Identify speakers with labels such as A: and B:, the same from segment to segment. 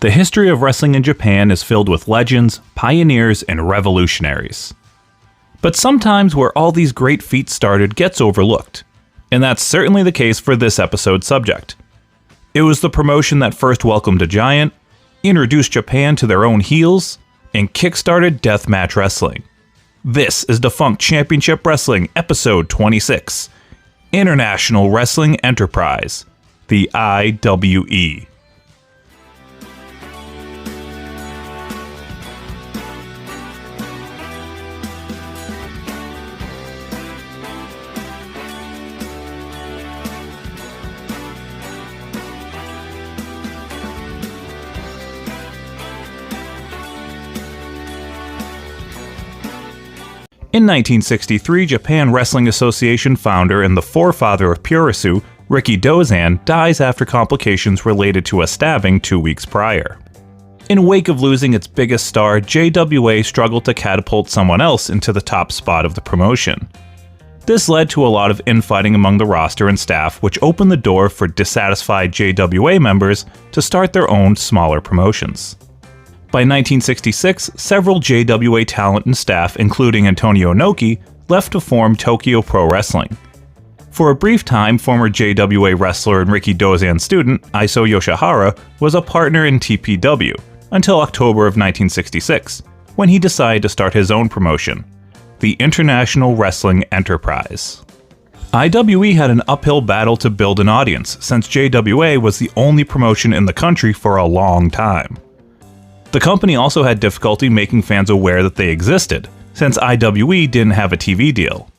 A: The history of wrestling in Japan is filled with legends, pioneers, and revolutionaries. But sometimes where all these great feats started gets overlooked. And that's certainly the case for this episode's subject. It was the promotion that first welcomed a giant, introduced Japan to their own heels, and kickstarted deathmatch wrestling. This is Defunct Championship Wrestling Episode 26, International Wrestling Enterprise, the IWE. In 1963, Japan Wrestling Association founder and the forefather of Puroresu, Rikidozan, dies after complications related to a stabbing 2 weeks prior. In wake of losing its biggest star, JWA struggled to catapult someone else into the top spot of the promotion. This led to a lot of infighting among the roster and staff, which opened the door for dissatisfied JWA members to start their own smaller promotions. By 1966, several JWA talent and staff, including Antonio Inoki, left to form Tokyo Pro Wrestling. For a brief time, former JWA wrestler and Rikidozan student, Iso Yoshihara, was a partner in TPW, until October of 1966, when he decided to start his own promotion, the International Wrestling Enterprise. IWE had an uphill battle to build an audience, since JWA was the only promotion in the country for a long time. The company also had difficulty making fans aware that they existed, since IWE didn't have a TV deal.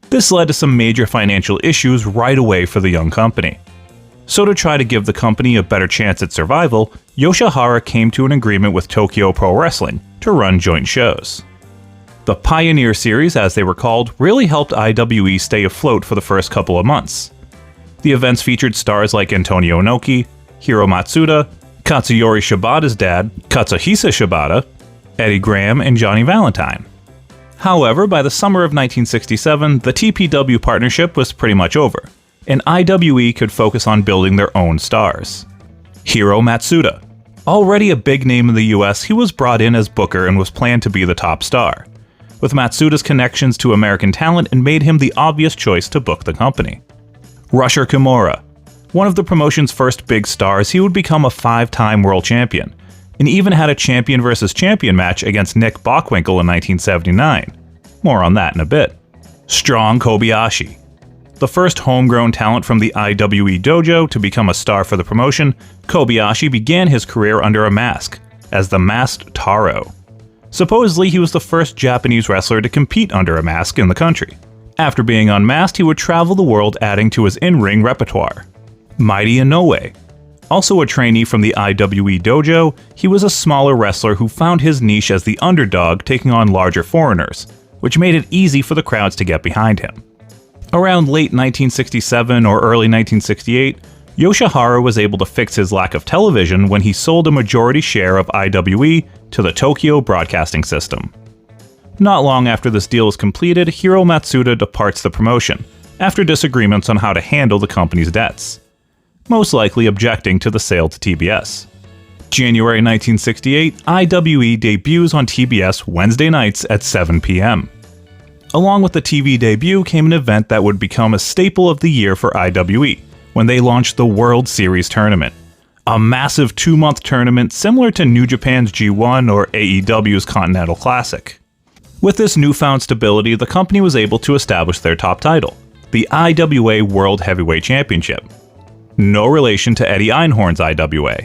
A: This led to some major financial issues right away for the young company. So to try to give the company a better chance at survival, Yoshihara came to an agreement with Tokyo Pro Wrestling to run joint shows. The Pioneer Series, as they were called, really helped IWE stay afloat for the first couple of months. The events featured stars like Antonio Inoki, Hiro Matsuda, Katsuyori Shibata's dad, Katsuhisa Shibata, Eddie Graham, and Johnny Valentine. However, by the summer of 1967, the TPW partnership was pretty much over, and IWE could focus on building their own stars. Hiro Matsuda. Already a big name in the US, he was brought in as booker and was planned to be the top star, with Matsuda's connections to American talent and made him the obvious choice to book the company. Rusher Kimura. One of the promotion's first big stars, he would become a 5-time world champion, and even had a champion versus champion match against Nick Bockwinkel in 1979. More on that in a bit. Strong Kobayashi. The first homegrown talent from the IWE dojo to become a star for the promotion, Kobayashi began his career under a mask, as the Masked Taro. Supposedly, he was the first Japanese wrestler to compete under a mask in the country. After being unmasked, he would travel the world adding to his in-ring repertoire. Mighty Inoue. Also a trainee from the IWE dojo, he was a smaller wrestler who found his niche as the underdog taking on larger foreigners, which made it easy for the crowds to get behind him. Around late 1967 or early 1968, Yoshihara was able to fix his lack of television when he sold a majority share of IWE to the Tokyo Broadcasting System. Not long after this deal is completed, Hiro Matsuda departs the promotion, after disagreements on how to handle the company's debts, most likely objecting to the sale to TBS. January 1968, IWE debuts on TBS Wednesday nights at 7 p.m. Along with the TV debut came an event that would become a staple of the year for IWE, when they launched the World Series Tournament, a massive 2-month tournament similar to New Japan's G1 or AEW's Continental Classic. With this newfound stability, the company was able to establish their top title, the IWA World Heavyweight Championship. No relation to Eddie Einhorn's IWA.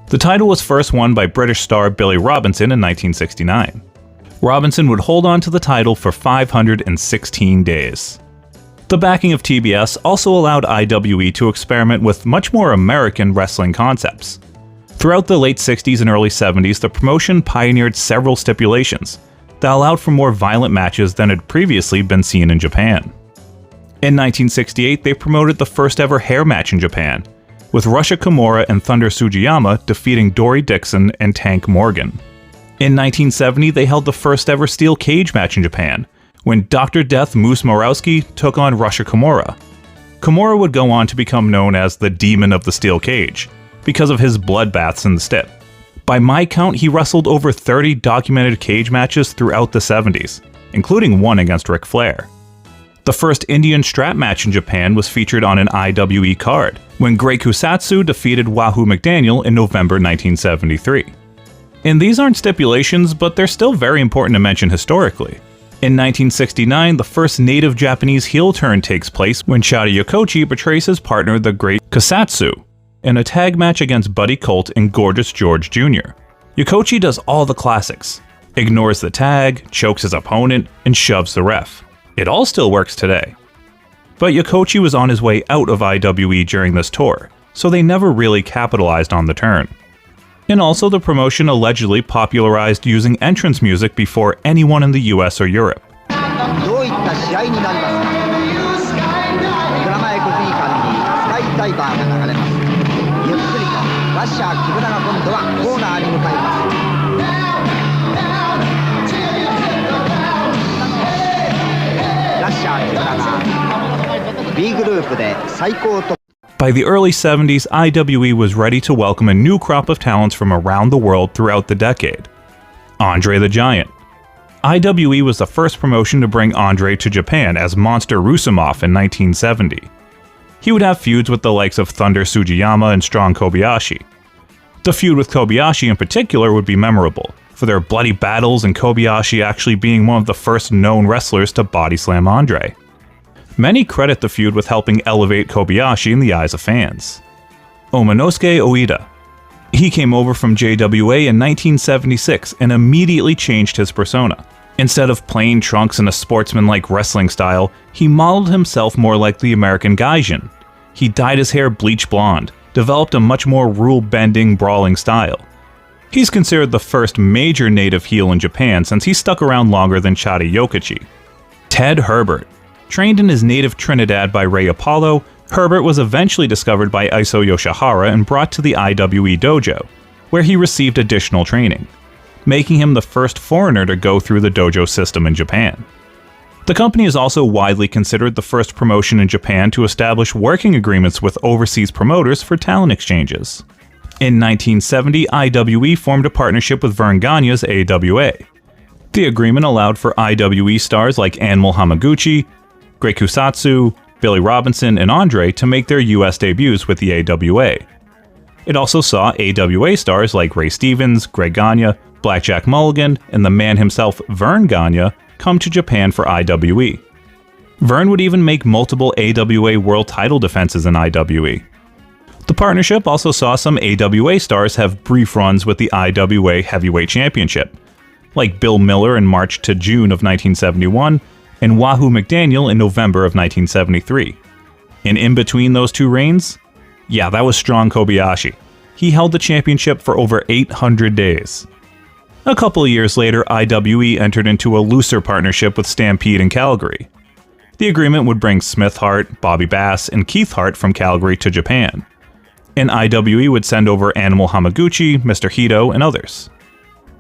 A: The title was first won by British star Billy Robinson in 1969. Robinson would hold on to the title for 516 days. The backing of TBS also allowed IWE to experiment with much more American wrestling concepts. Throughout the late 60s and early 70s, the promotion pioneered several stipulations that allowed for more violent matches than had previously been seen in Japan. In 1968, they promoted the first ever hair match in Japan, with Rusher Kimura and Thunder Sugiyama defeating Dory Dixon and Tank Morgan. In 1970, they held the first ever steel cage match in Japan, when Dr. Death Moose Morowski took on Rusher Kimura. Kimura would go on to become known as the Demon of the Steel Cage, because of his bloodbaths in the stip. By my count, he wrestled over 30 documented cage matches throughout the 70s, including one against Ric Flair. The first Indian strap match in Japan was featured on an IWE card, when Grey Kusatsu defeated Wahoo McDaniel in November 1973. And these aren't stipulations, but they're still very important to mention historically. In 1969, the first native Japanese heel turn takes place when Shota Yokochi betrays his partner, the Great Kusatsu, in a tag match against Buddy Colt and Gorgeous George Jr. Yokochi does all the classics, ignores the tag, chokes his opponent, and shoves the ref. It all still works today. But Yokochi was on his way out of IWE during this tour, so they never really capitalized on the turn. And also, the promotion allegedly popularized using entrance music before anyone in the US or Europe. By the early 70s, IWE was ready to welcome a new crop of talents from around the world throughout the decade. Andre the Giant. IWE was the first promotion to bring Andre to Japan as Monster Rusimov in 1970. He would have feuds with the likes of Thunder Sugiyama and Strong Kobayashi. The feud with Kobayashi in particular would be memorable, for their bloody battles and Kobayashi actually being one of the first known wrestlers to body slam Andre. Many credit the feud with helping elevate Kobayashi in the eyes of fans. Omanosuke Oida. He came over from JWA in 1976 and immediately changed his persona. Instead of plain trunks and a sportsman-like wrestling style, he modeled himself more like the American Gaijin. He dyed his hair bleach blonde, developed a much more rule-bending, brawling style. He's considered the first major native heel in Japan since he stuck around longer than Shota Yokochi. Ted Herbert. Trained in his native Trinidad by Ray Apollo, Herbert was eventually discovered by Iso Yoshihara and brought to the IWE dojo, where he received additional training, making him the first foreigner to go through the dojo system in Japan. The company is also widely considered the first promotion in Japan to establish working agreements with overseas promoters for talent exchanges. In 1970, IWE formed a partnership with Verne Gagne's AWA. The agreement allowed for IWE stars like Animal Hamaguchi, Grey Kusatsu, Billy Robinson, and Andre to make their US debuts with the AWA. It also saw AWA stars like Ray Stevens, Greg Gagne, Blackjack Mulligan, and the man himself, Verne Gagne, come to Japan for IWE. Verne would even make multiple AWA world title defenses in IWE. The partnership also saw some AWA stars have brief runs with the IWA Heavyweight Championship, like Bill Miller in March to June of 1971, and Wahoo McDaniel in November of 1973. And in between those two reigns? Yeah, that was Strong Kobayashi. He held the championship for over 800 days. A couple of years later, IWE entered into a looser partnership with Stampede in Calgary. The agreement would bring Smith Hart, Bobby Bass, and Keith Hart from Calgary to Japan. And IWE would send over Animal Hamaguchi, Mr. Hito, and others.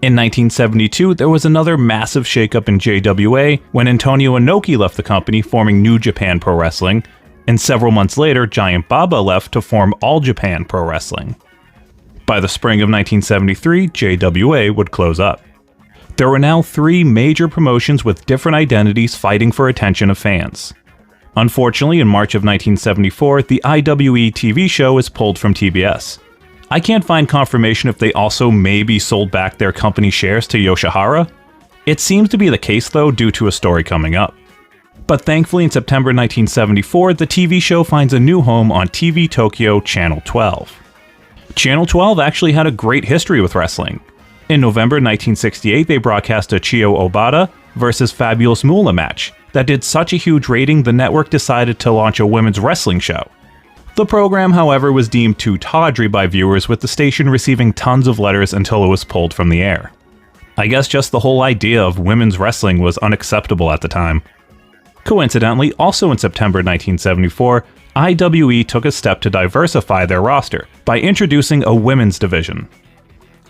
A: In 1972, there was another massive shakeup in JWA when Antonio Inoki left the company, forming New Japan Pro Wrestling, and several months later, Giant Baba left to form All Japan Pro Wrestling. By the spring of 1973, JWA would close up. There were now 3 major promotions with different identities fighting for attention of fans. Unfortunately, in March of 1974, the IWE TV show was pulled from TBS. I can't find confirmation if they also maybe sold back their company shares to Yoshihara. It seems to be the case though, due to a story coming up. But thankfully in September 1974, the TV show finds a new home on TV Tokyo Channel 12. Channel 12 actually had a great history with wrestling. In November 1968, they broadcast a Chio Obata versus Fabulous Moolah match that did such a huge rating the network decided to launch a women's wrestling show. The program, however, was deemed too tawdry by viewers, with the station receiving tons of letters until it was pulled from the air. I guess just the whole idea of women's wrestling was unacceptable at the time. Coincidentally, also in September 1974, IWE took a step to diversify their roster by introducing a women's division.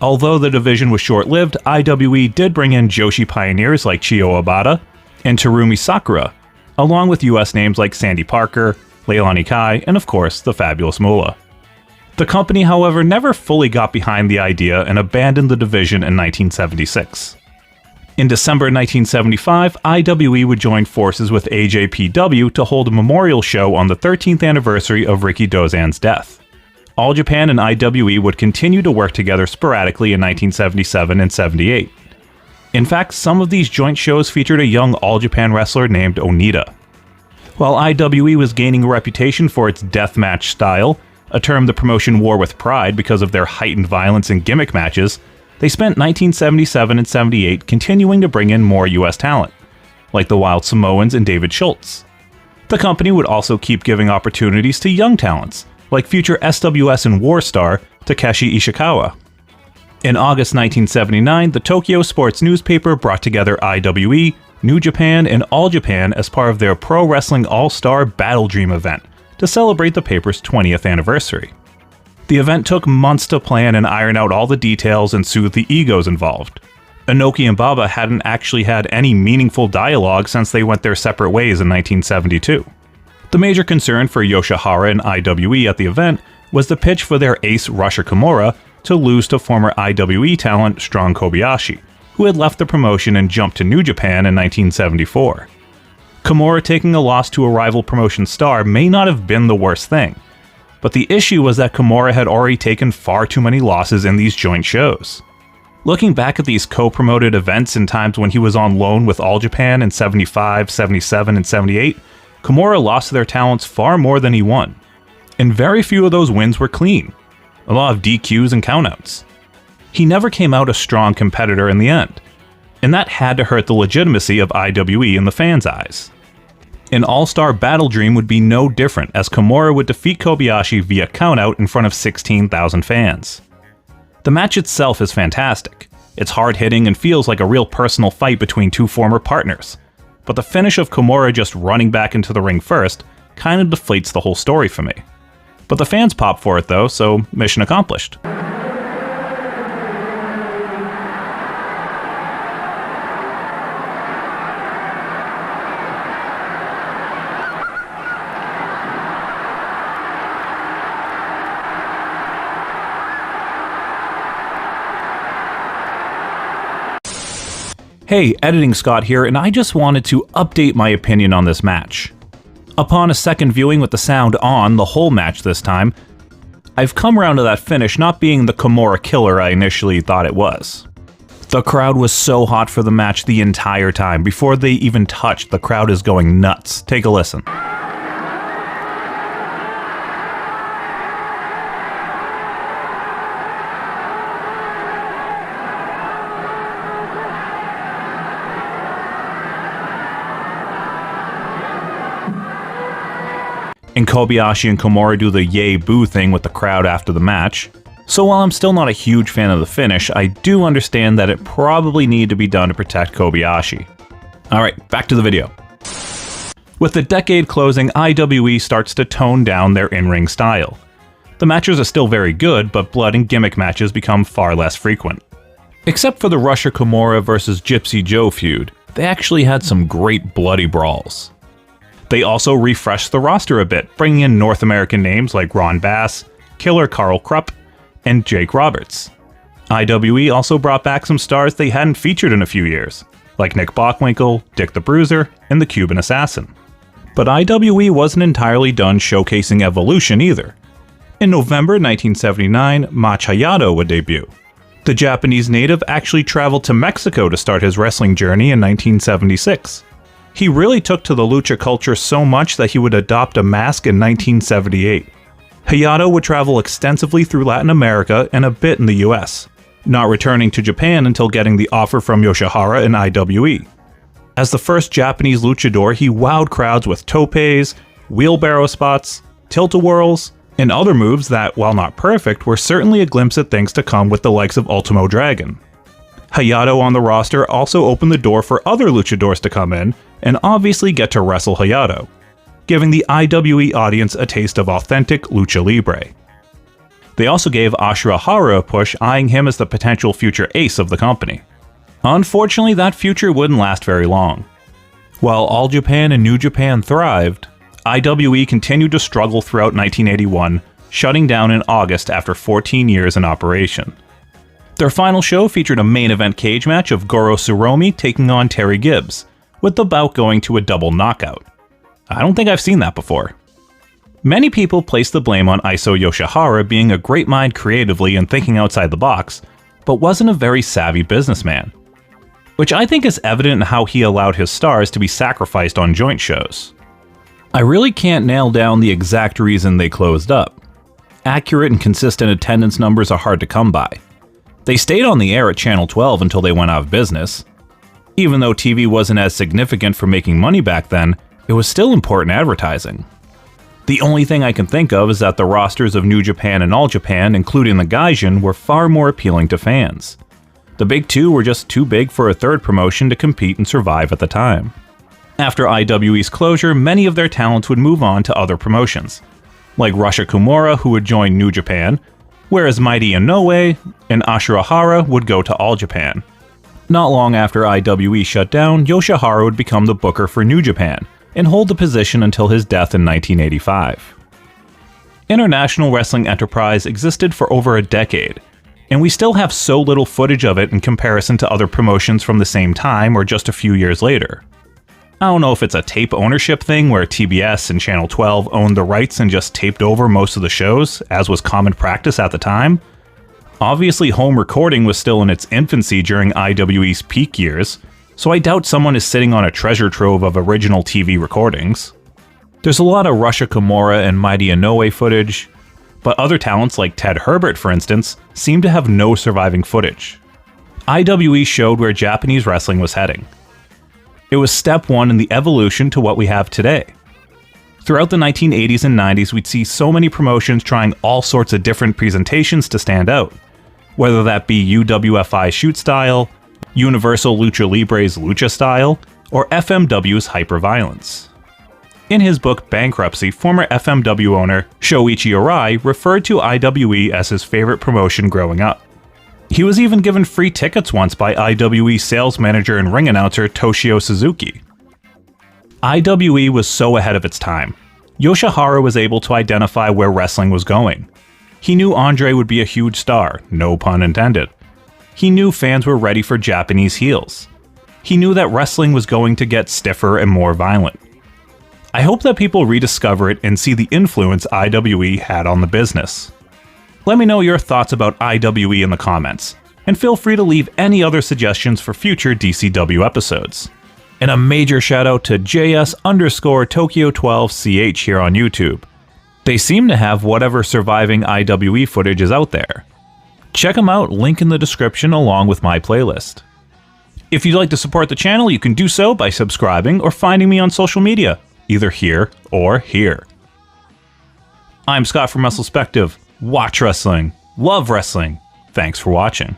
A: Although the division was short-lived, IWE did bring in Joshi pioneers like Chio Obata and Terumi Sakura, along with US names like Sandy Parker, Leilani Kai, and of course, the Fabulous Moolah. The company, however, never fully got behind the idea and abandoned the division in 1976. In December 1975, IWE would join forces with AJPW to hold a memorial show on the 13th anniversary of Riki Dozan's death. All Japan and IWE would continue to work together sporadically in 1977 and 78. In fact, some of these joint shows featured a young All Japan wrestler named Onita. While IWE was gaining a reputation for its deathmatch style, a term the promotion wore with pride because of their heightened violence and gimmick matches, they spent 1977 and 78 continuing to bring in more US talent, like the Wild Samoans and David Schultz. The company would also keep giving opportunities to young talents, like future SWS and War star Takeshi Ishikawa. In August 1979, the Tokyo Sports newspaper brought together IWE, New Japan, and All Japan as part of their Pro Wrestling All-Star Battle Dream event to celebrate the paper's 20th anniversary. The event took months to plan and iron out all the details and soothe the egos involved. Inoki and Baba hadn't actually had any meaningful dialogue since they went their separate ways in 1972. The major concern for Yoshihara and IWE at the event was the pitch for their ace Rusher Kimura to lose to former IWE talent Strong Kobayashi, who had left the promotion and jumped to New Japan in 1974. Kimura taking a loss to a rival promotion star may not have been the worst thing, but the issue was that Kimura had already taken far too many losses in these joint shows. Looking back at these co-promoted events in times when he was on loan with All Japan in 75, 77, and 78, Kimura lost to their talents far more than he won. And very few of those wins were clean. A lot of DQs and countouts. He never came out a strong competitor in the end, and that had to hurt the legitimacy of IWE in the fans' eyes. An All-Star Battle Dream would be no different, as Kimura would defeat Kobayashi via countout in front of 16,000 fans. The match itself is fantastic. It's hard-hitting and feels like a real personal fight between two former partners. But the finish of Kimura just running back into the ring first kind of deflates the whole story for me. But the fans pop for it though, so mission accomplished. Hey, Editing Scott here, and I just wanted to update my opinion on this match. Upon a second viewing with the sound on the whole match this time, I've come around to that finish not being the Kimura killer I initially thought it was. The crowd was so hot for the match the entire time. Before they even touched, the crowd is going nuts. Take a listen. And Kobayashi and Kimura do the yay boo thing with the crowd after the match. So while I'm still not a huge fan of the finish, I do understand that it probably needed to be done to protect Kobayashi. Alright, back to the video. With the decade closing, IWE starts to tone down their in-ring style. The matches are still very good, but blood and gimmick matches become far less frequent. Except for the Rusher Kimura vs Gypsy Joe feud, they actually had some great bloody brawls. They also refreshed the roster a bit, bringing in North American names like Ron Bass, Killer Carl Krupp, and Jake Roberts. IWE also brought back some stars they hadn't featured in a few years, like Nick Bockwinkel, Dick the Bruiser, and the Cuban Assassin. But IWE wasn't entirely done showcasing evolution either. In November 1979, Mach Hayato would debut. The Japanese native actually traveled to Mexico to start his wrestling journey in 1976. He really took to the lucha culture so much that he would adopt a mask in 1978. Hayato would travel extensively through Latin America and a bit in the US, not returning to Japan until getting the offer from Yoshihara and IWE. As the first Japanese luchador, he wowed crowds with topes, wheelbarrow spots, tilt-a-whirls, and other moves that, while not perfect, were certainly a glimpse at things to come with the likes of Ultimo Dragon. Hayato on the roster also opened the door for other luchadors to come in and obviously get to wrestle Hayato, giving the IWE audience a taste of authentic lucha libre. They also gave Ashura Haru a push, eyeing him as the potential future ace of the company. Unfortunately, that future wouldn't last very long. While All Japan and New Japan thrived, IWE continued to struggle throughout 1981, shutting down in August after 14 years in operation. Their final show featured a main event cage match of Goro Tsurumi taking on Terry Gibbs, with the bout going to a double knockout. I don't think I've seen that before. Many people place the blame on Iso Yoshihara being a great mind creatively and thinking outside the box, but wasn't a very savvy businessman, which I think is evident in how he allowed his stars to be sacrificed on joint shows. I really can't nail down the exact reason they closed up. Accurate and consistent attendance numbers are hard to come by. They stayed on the air at Channel 12 until they went out of business. Even though TV wasn't as significant for making money back then, it was still important advertising. The only thing I can think of is that the rosters of New Japan and All Japan, including the Gaijin, were far more appealing to fans. The big two were just too big for a third promotion to compete and survive at the time. After IWE's closure, many of their talents would move on to other promotions, like Rusha Kimura, who would join New Japan, whereas Mighty Inoue and Ashurahara would go to All Japan. Not long after IWE shut down, Yoshihara would become the booker for New Japan, and hold the position until his death in 1985. International Wrestling Enterprise existed for over a decade, and we still have so little footage of it in comparison to other promotions from the same time or just a few years later. I don't know if it's a tape ownership thing where TBS and Channel 12 owned the rights and just taped over most of the shows, as was common practice at the time. Obviously, home recording was still in its infancy during IWE's peak years, so I doubt someone is sitting on a treasure trove of original TV recordings. There's a lot of Rusha Kimura and Mighty Inoue footage, but other talents like Ted Herbert, for instance, seem to have no surviving footage. IWE showed where Japanese wrestling was heading. It was step one in the evolution to what we have today. Throughout the 1980s and 90s, we'd see so many promotions trying all sorts of different presentations to stand out, whether that be UWFI's shoot style, Universal Lucha Libre's lucha style, or FMW's hyperviolence. In his book Bankruptcy, former FMW owner Shoichi Arai referred to IWE as his favorite promotion growing up. He was even given free tickets once by IWE sales manager and ring announcer Toshio Suzuki. IWE was so ahead of its time. Yoshihara was able to identify where wrestling was going. He knew Andre would be a huge star, no pun intended. He knew fans were ready for Japanese heels. He knew that wrestling was going to get stiffer and more violent. I hope that people rediscover it and see the influence IWE had on the business. Let me know your thoughts about IWE in the comments, and feel free to leave any other suggestions for future DCW episodes. And a major shout out to JS_Tokyo12CH here on YouTube. They seem to have whatever surviving IWE footage is out there. Check them out, link in the description along with my playlist. If you'd like to support the channel, you can do so by subscribing or finding me on social media, either here or here. I'm Scott from WrestleSpective. Watch wrestling, love wrestling. Thanks for watching.